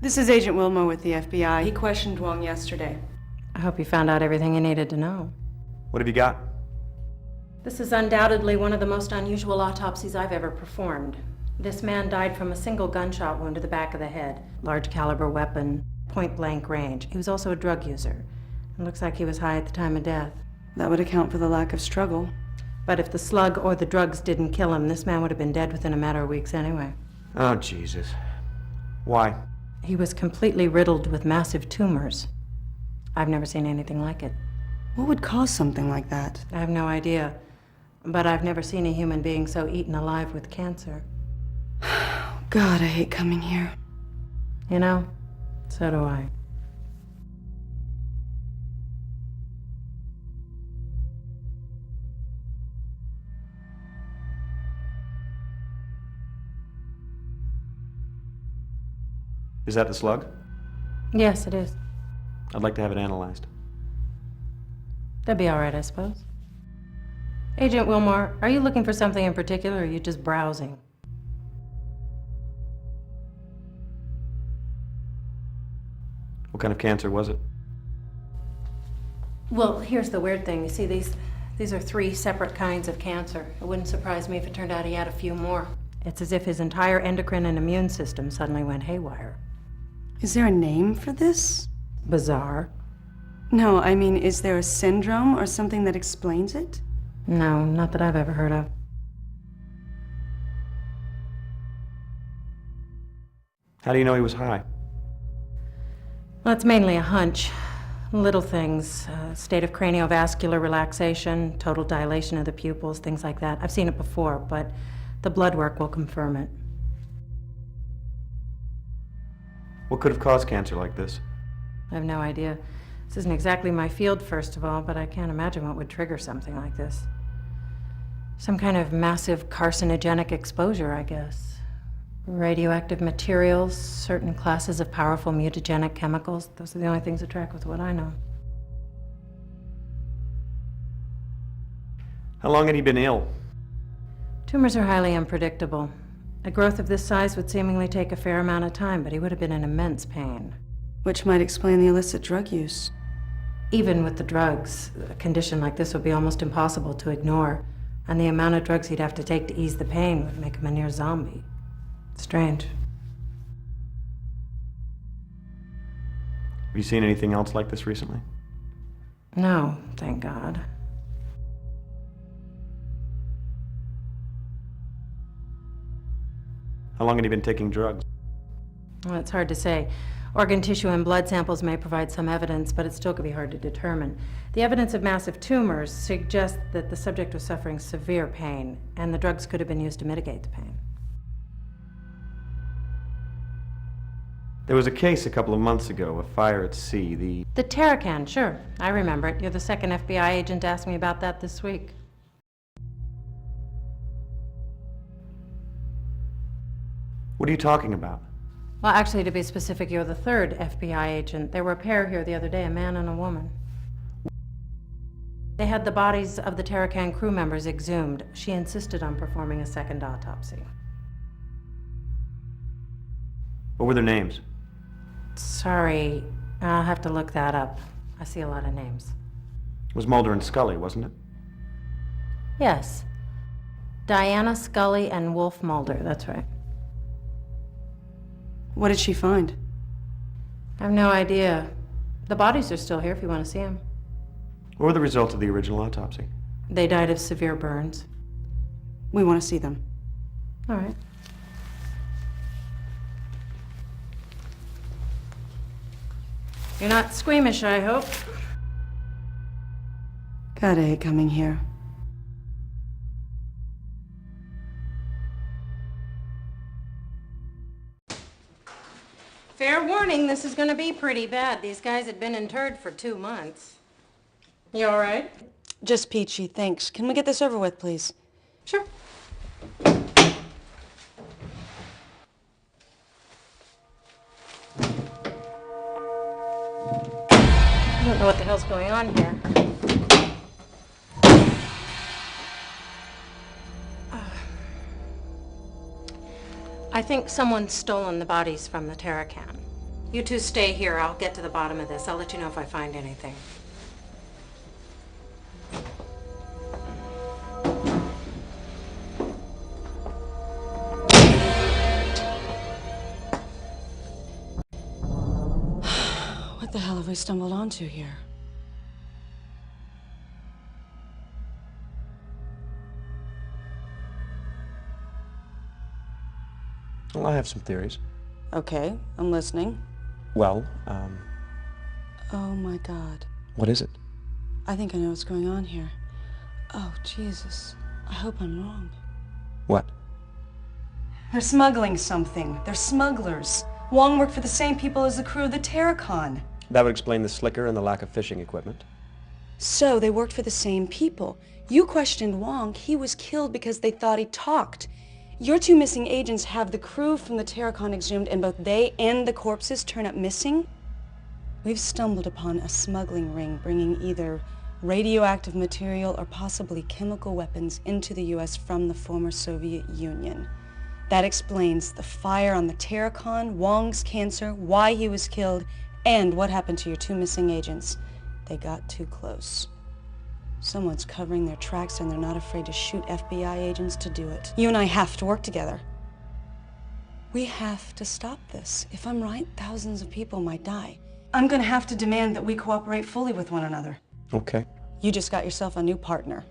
This is Agent Wilmore with the FBI. He questioned Wong yesterday. I hope you found out everything you needed to know. What have you got? This is undoubtedly one of the most unusual autopsies I've ever performed. This man died from a single gunshot wound to the back of the head. Large caliber weapon, point blank range. He was also a drug user. It looks like he was high at the time of death. That would account for the lack of struggle. But if the slug or the drugs didn't kill him, this man would have been dead within a matter of weeks anyway. Oh, Jesus. Why? He was completely riddled with massive tumors. I've never seen anything like it. What would cause something like that? I have no idea. But I've never seen a human being so eaten alive with cancer. God, I hate coming here. You know, so do I. Is that the slug? Yes, it is. I'd like to have it analyzed. That'd be all right, I suppose. Agent Wilmore, are you looking for something in particular, or are you just browsing? What kind of cancer was it? Well, here's the weird thing. You see, these are 3 separate kinds of cancer. It wouldn't surprise me if it turned out he had a few more. It's as if his entire endocrine and immune system suddenly went haywire. Is there a name for this? Bizarre. No, I mean, is there a syndrome or something that explains it? No, not that I've ever heard of. How do you know he was high? Well, it's mainly a hunch. Little things, state of craniovascular relaxation, total dilation of the pupils, things like that. I've seen it before, but the blood work will confirm it. What could have caused cancer like this? I have no idea. This isn't exactly my field, first of all, but I can't imagine what would trigger something like this. Some kind of massive carcinogenic exposure, I guess. Radioactive materials, certain classes of powerful mutagenic chemicals. Those are the only things that track with what I know. How long had he been ill? Tumors are highly unpredictable. A growth of this size would seemingly take a fair amount of time, but he would have been in immense pain. Which might explain the illicit drug use. Even with the drugs, a condition like this would be almost impossible to ignore, and the amount of drugs he'd have to take to ease the pain would make him a near zombie. Strange. Have you seen anything else like this recently? No, thank God. How long had he been taking drugs? Well, it's hard to say. Organ tissue and blood samples may provide some evidence, but it still could be hard to determine. The evidence of massive tumors suggests that the subject was suffering severe pain, and the drugs could have been used to mitigate the pain. There was a case a couple of months ago, a fire at sea, The Terracan, sure. I remember it. You're the second FBI agent to ask me about that this week. What are you talking about? Well, actually, to be specific, you're the 3rd FBI agent. There were a pair here the other day, a man and a woman. They had the bodies of the Terracan crew members exhumed. She insisted on performing a second autopsy. What were their names? Sorry, I'll have to look that up. I see a lot of names. It was Mulder and Scully, wasn't it? Yes. Diana Scully and Wolf Mulder, that's right. What did she find? I have no idea. The bodies are still here if you want to see them. What were the results of the original autopsy? They died of severe burns. We want to see them. All right. You're not squeamish, I hope. God, I hate coming here. Fair warning, this is going to be pretty bad. These guys had been interred for 2 months. You all right? Just peachy, thanks. Can we get this over with, please? Sure. I don't know what the hell's going on here. I think someone's stolen the bodies from the Terracan. You two stay here. I'll get to the bottom of this. I'll let you know if I find anything. What the hell have we stumbled onto here? Well, I have some theories. Okay, I'm listening. Well, Oh my God. what is it? I think I know what's going on here. Oh, Jesus. I hope I'm wrong. What? They're smuggling something. They're smugglers. Wong worked for the same people as the crew of the Terracon. That would explain the slicker and the lack of fishing equipment. So they worked for the same people. You questioned Wong. He was killed because they thought he talked. Your two missing agents have the crew from the Terracon exhumed, and both they and the corpses turn up missing? We've stumbled upon a smuggling ring bringing either radioactive material or possibly chemical weapons into the U.S. from the former Soviet Union. That explains the fire on the Terracon, Wong's cancer, why he was killed, and what happened to your two missing agents. They got too close. Someone's covering their tracks, and they're not afraid to shoot FBI agents to do it. You and I have to work together. We have to stop this. If I'm right, thousands of people might die. I'm gonna have to demand that we cooperate fully with one another. Okay. You just got yourself a new partner.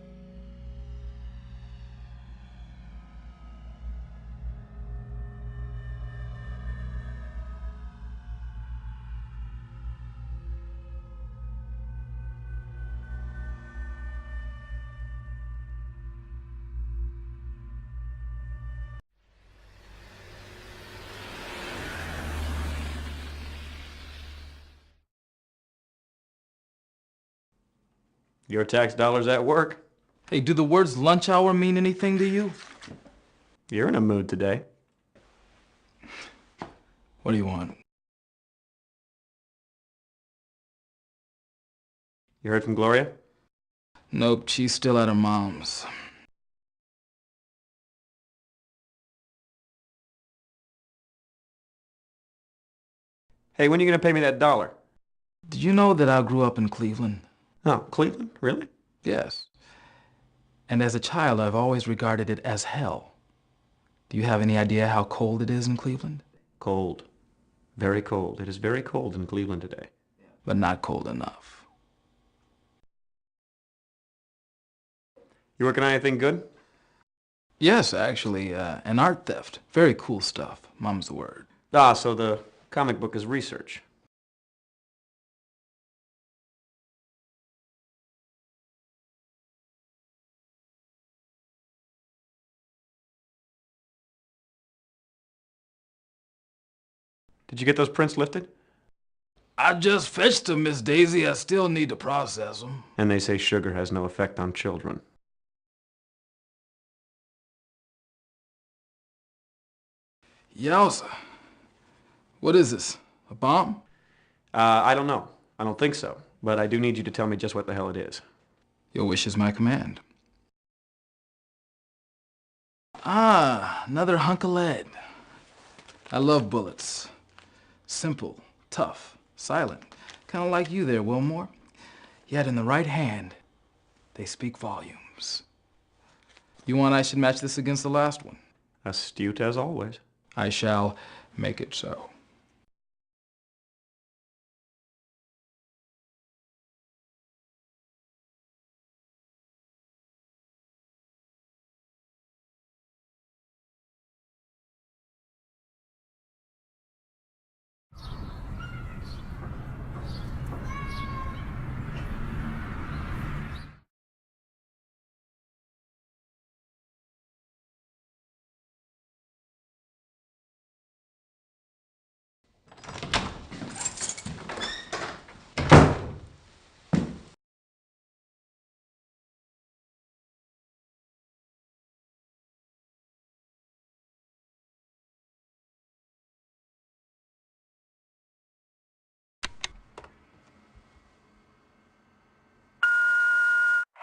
Your tax dollars at work. Hey, do the words lunch hour mean anything to you? You're in a mood today. What do you want? You heard from Gloria? Nope, she's still at her mom's. Hey, when are you gonna pay me that $1? Did you know that I grew up in Cleveland? Oh, Cleveland? Really? Yes. And as a child, I've always regarded it as hell. Do you have any idea how cold it is in Cleveland? Cold. Very cold. It is very cold in Cleveland today. But not cold enough. You working on anything good? Yes, actually, an art theft. Very cool stuff. Mum's the word. Ah, so the comic book is research. Did you get those prints lifted? I just fetched them, Miss Daisy. I still need to process them. And they say sugar has no effect on children. Yowza. What is this? A bomb? I don't know. I don't think so. But I do need you to tell me just what the hell it is. Your wish is my command. Ah, another hunk of lead. I love bullets. Simple, tough, silent. Kind of like you there, Wilmore. Yet in the right hand, they speak volumes. You want I should match this against the last one? Astute as always. I shall make it so.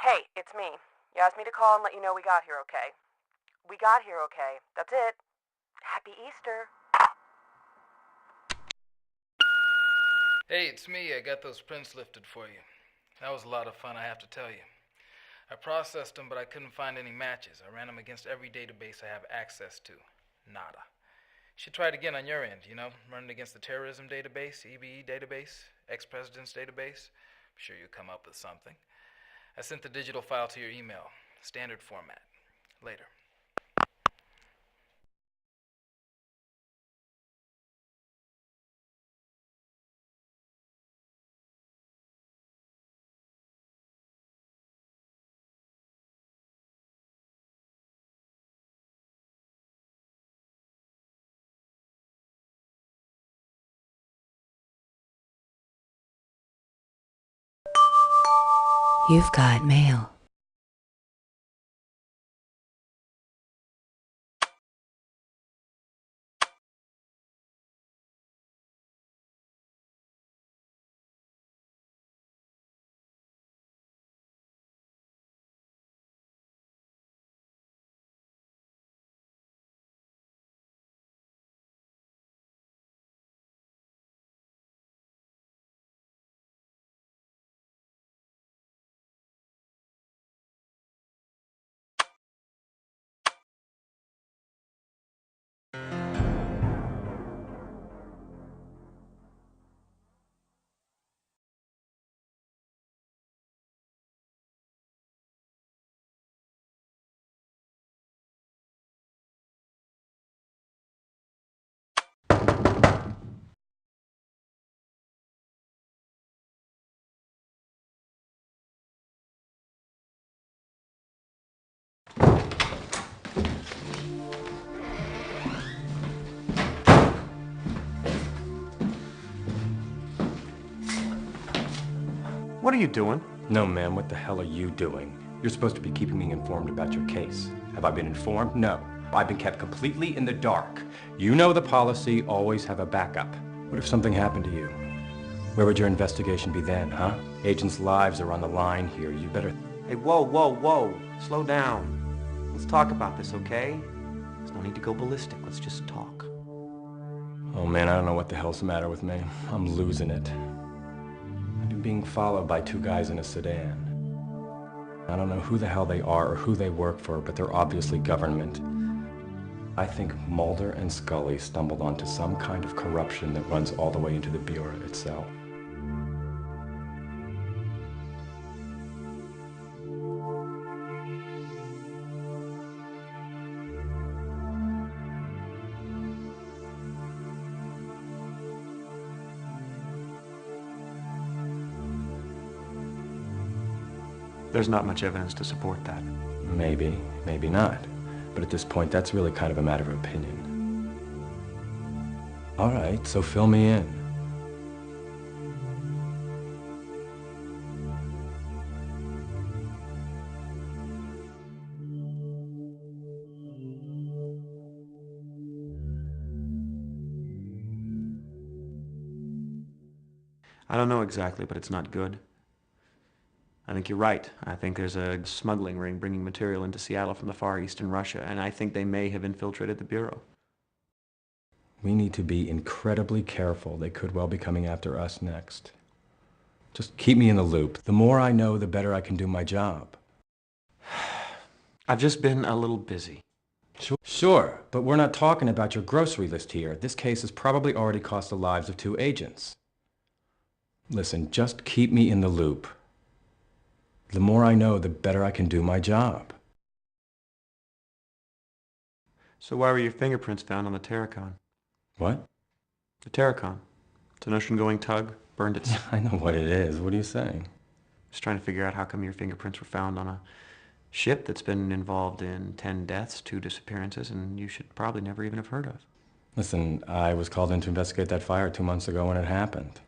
Hey, it's me. You asked me to call and let you know we got here okay. We got here okay. That's it. Happy Easter. Hey, it's me. I got those prints lifted for you. That was a lot of fun, I have to tell you. I processed them, but I couldn't find any matches. I ran them against every database I have access to. Nada. You should try it again on your end, run it against the terrorism database, EBE database, ex-president's database. I'm sure you'll come up with something. I sent the digital file to your email. Standard format. Later. You've got mail. What are you doing? No, ma'am, what the hell are you doing? You're supposed to be keeping me informed about your case. Have I been informed? No. I've been kept completely in the dark. You know the policy, always have a backup. What if something happened to you? Where would your investigation be then, huh? Agents' lives are on the line here. You better... Hey, whoa, whoa, whoa. Slow down. Let's talk about this, okay? There's no need to go ballistic. Let's just talk. Oh, man, I don't know what the hell's the matter with me. I'm losing it. I've been being followed by two guys in a sedan. I don't know who the hell they are or who they work for, but they're obviously government. I think Mulder and Scully stumbled onto some kind of corruption that runs all the way into the Bureau itself. There's not much evidence to support that. Maybe, maybe not. But at this point, that's really kind of a matter of opinion. All right, so fill me in. I don't know exactly, but it's not good. I think you're right. I think there's a smuggling ring bringing material into Seattle from the Far East and Russia, and I think they may have infiltrated the Bureau. We need to be incredibly careful. They could well be coming after us next. Just keep me in the loop. The more I know, the better I can do my job. I've just been a little busy. Sure, but we're not talking about your grocery list here. This case has probably already cost the lives of 2 agents. Listen, just keep me in the loop. The more I know, the better I can do my job. So why were your fingerprints found on the Terracon? What? The Terracon. It's an ocean-going tug. Burned its... I know what it is. What are you saying? Just trying to figure out how come your fingerprints were found on a ship that's been involved in 10 deaths, 2 disappearances, and you should probably never even have heard of. Listen, I was called in to investigate that fire 2 months ago when it happened.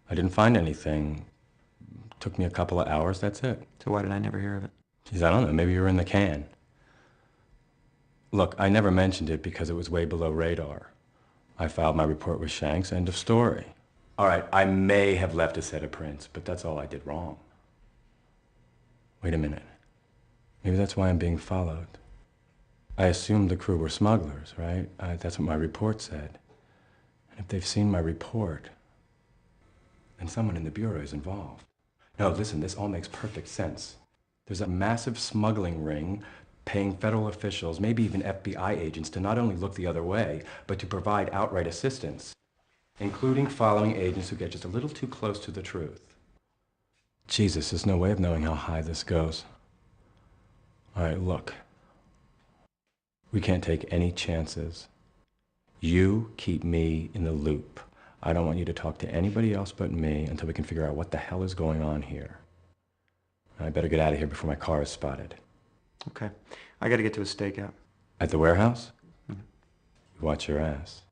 I didn't find anything. Took me a couple of hours, that's it. So why did I never hear of it? Geez, I don't know, maybe you were in the can. Look, I never mentioned it because it was way below radar. I filed my report with Shanks, end of story. All right, I may have left a set of prints, but that's all I did wrong. Wait a minute. Maybe that's why I'm being followed. I assumed the crew were smugglers, right? That's what my report said. And if they've seen my report... And someone in the Bureau is involved. No, listen, this all makes perfect sense. There's a massive smuggling ring paying federal officials, maybe even FBI agents, to not only look the other way, but to provide outright assistance, including following agents who get just a little too close to the truth. Jesus, there's no way of knowing how high this goes. All right, look. We can't take any chances. You keep me in the loop. I don't want you to talk to anybody else but me until we can figure out what the hell is going on here. I better get out of here before my car is spotted. Okay. I gotta get to a stakeout. At the warehouse? Mm-hmm. Watch your ass.